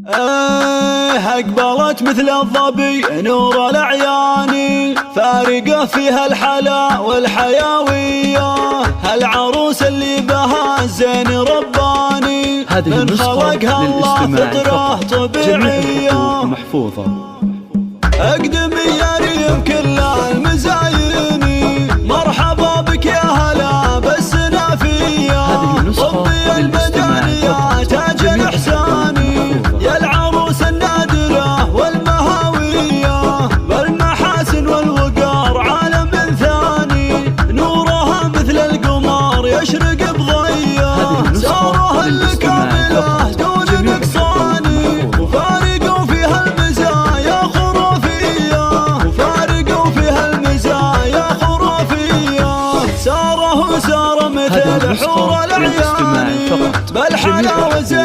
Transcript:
أقبلت مثل الظبي نور الأعيان، فارقة فيها الحلا والحيوية، هالعروس اللي بها الزين رباني، من خلقها الله فطرة طبيعية محفوظة. أقدمي يا ريم كل المزايين، مرحبا بك يا هلا بالسنافية، طبي المجاني